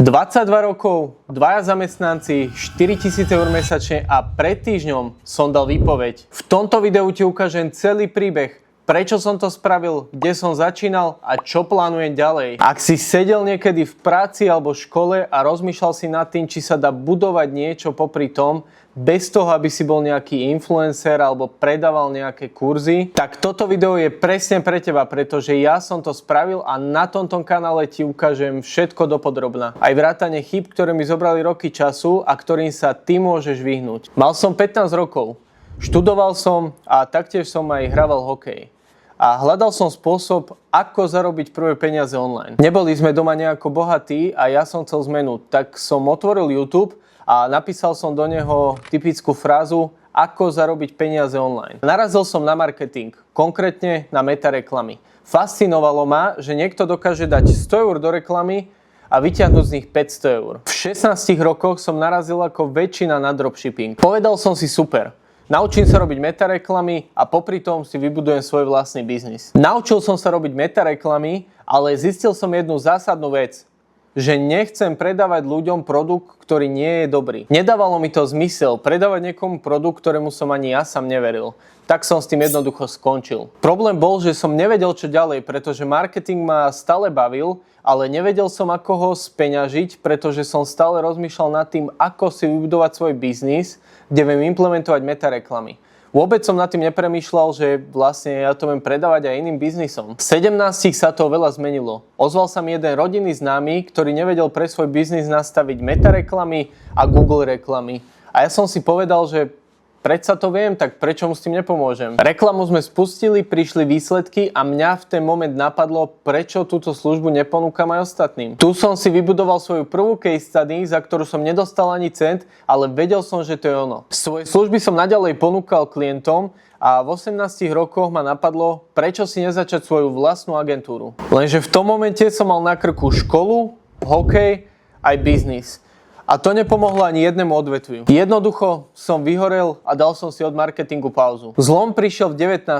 22 rokov, dvaja zamestnanci, 4000 eur mesačne a pred týždňom som dal výpoveď. V tomto videu ti ukážem celý príbeh, prečo som to spravil, kde som začínal a čo plánujem ďalej. Ak si sedel niekedy v práci alebo škole a rozmýšľal si nad tým, či sa dá budovať niečo popri tom, bez toho, aby si bol nejaký influencer alebo predával nejaké kurzy, tak toto video je presne pre teba, pretože ja som to spravil a na tomto kanále ti ukážem všetko dopodrobna. Aj vrátane chýb, ktoré mi zobrali roky času a ktorým sa ty môžeš vyhnúť. Mal som 15 rokov, študoval som a taktiež som aj hraval hokej. A hľadal som spôsob, ako zarobiť prvé peniaze online. Neboli sme doma nejako bohatí a ja som chcel zmenu, tak som otvoril YouTube a napísal som do neho typickú frázu, ako zarobiť peniaze online. Narazil som na marketing, konkrétne na metareklamy. Fascinovalo ma, že niekto dokáže dať 100 eur do reklamy a vyťahnuť z nich 500 eur. V 16 rokoch som narazil ako väčšina na dropshipping. Povedal som si super. Naučím sa robiť metareklamy a popri tom si vybudujem svoj vlastný biznis. Naučil som sa robiť metareklamy, ale zistil som jednu zásadnú vec, že nechcem predávať ľuďom produkt, ktorý nie je dobrý. Nedávalo mi to zmysel predávať niekomu produkt, ktorému som ani ja sám neveril. Tak som s tým jednoducho skončil. Problém bol, že som nevedel čo ďalej, pretože marketing ma stále bavil, ale nevedel som ako ho speňažiť, pretože som stále rozmýšľal nad tým, ako si vybudovať svoj biznis, kde viem implementovať metareklamy. Vôbec som nad tým nepremýšľal, že vlastne ja to viem predávať aj iným biznisom. V 17 sa to veľa zmenilo. Ozval sa mi jeden rodinný známy, ktorý nevedel pre svoj biznis nastaviť metareklamy a Google reklamy. A ja som si povedal, že predsa to viem, tak prečo mu s tým nepomôžem? Reklamu sme spustili, prišli výsledky a mňa v ten moment napadlo, prečo túto službu neponúkam aj ostatným. Tu som si vybudoval svoju prvú case study, za ktorú som nedostal ani cent, ale vedel som, že to je ono. Svoje služby som naďalej ponúkal klientom a v 18 rokoch ma napadlo, prečo si nezačať svoju vlastnú agentúru. Lenže v tom momente som mal na krku školu, hokej aj biznis. A to nepomohlo ani jednému odvetviu. Jednoducho som vyhorel a dal som si od marketingu pauzu. Zlom prišiel v 19.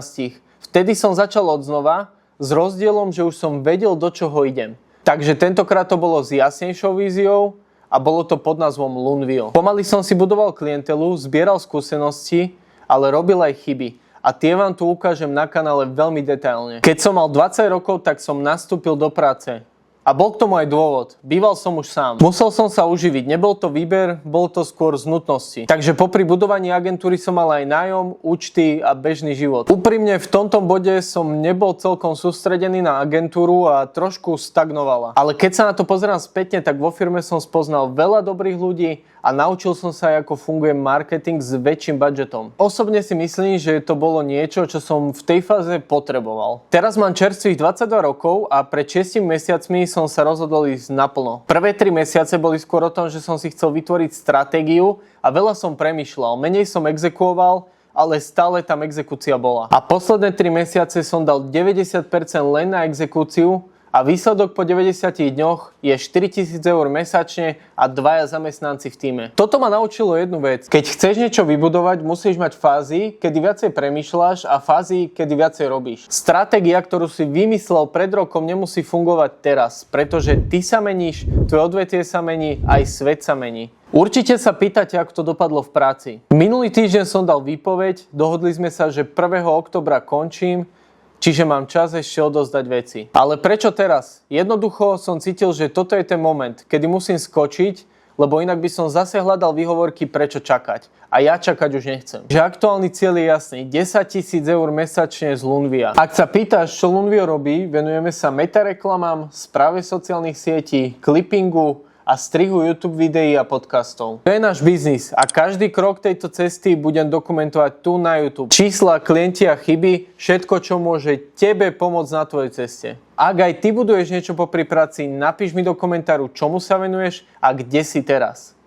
Vtedy som začal odznova s rozdielom, že už som vedel, do čoho idem. Takže tentokrát to bolo s jasnejšou víziou a bolo to pod názvom Lunvio. Pomaly som si budoval klientelu, zbieral skúsenosti, ale robil aj chyby. A tie vám tu ukážem na kanále veľmi detailne. Keď som mal 20 rokov, tak som nastúpil do práce. A bol k tomu aj dôvod. Býval som už sám. Musel som sa uživiť. Nebol to výber, bol to skôr z nutnosti. Takže popri budovaní agentúry som mal aj nájom, účty a bežný život. Úprimne v tomto bode som nebol celkom sústredený na agentúru a trošku stagnovala. Ale keď sa na to pozerám spätne, tak vo firme som spoznal veľa dobrých ľudí a naučil som sa, ako funguje marketing s väčším budžetom. Osobne si myslím, že to bolo niečo, čo som v tej fáze potreboval. Teraz mám čerstvých 22 rokov a pred 6 mesiacmi som sa rozhodol ísť naplno. Prvé 3 mesiace boli skôr o tom, že som si chcel vytvoriť stratégiu a veľa som premýšľal. Menej som exekuoval, ale stále tam exekúcia bola. A posledné 3 mesiace som dal 90% len na exekúciu a výsledok po 90 dňoch je 4000 eur mesačne a 2 zamestnanci v tíme. Toto ma naučilo jednu vec. Keď chceš niečo vybudovať, musíš mať fázy, kedy viacej premýšľaš a fázy, kedy viacej robíš. Stratégia, ktorú si vymyslel pred rokom, nemusí fungovať teraz, pretože ty sa meníš, tvoje odvetvie sa mení, aj svet sa mení. Určite sa pýtate, ako to dopadlo v práci. Minulý týždeň som dal výpoveď, dohodli sme sa, že 1. októbra končím, čiže mám čas ešte odozdať veci. Ale prečo teraz? Jednoducho som cítil, že toto je ten moment, kedy musím skočiť, lebo inak by som zase hľadal výhovorky, prečo čakať. A ja čakať už nechcem. Že aktuálny cieľ je jasný. 10 000 eur mesačne z Lunvia. Ak sa pýtaš, čo Lunvio robí, venujeme sa metareklamám, správe sociálnych sietí, clippingu a strihu YouTube videí a podcastov. To je náš biznis a každý krok tejto cesty budem dokumentovať tu na YouTube. Čísla, klienti a chyby, všetko, čo môže tebe pomôcť na tvojej ceste. Ak aj ty buduješ niečo popri práci, napíš mi do komentáru, čomu sa venuješ a kde si teraz.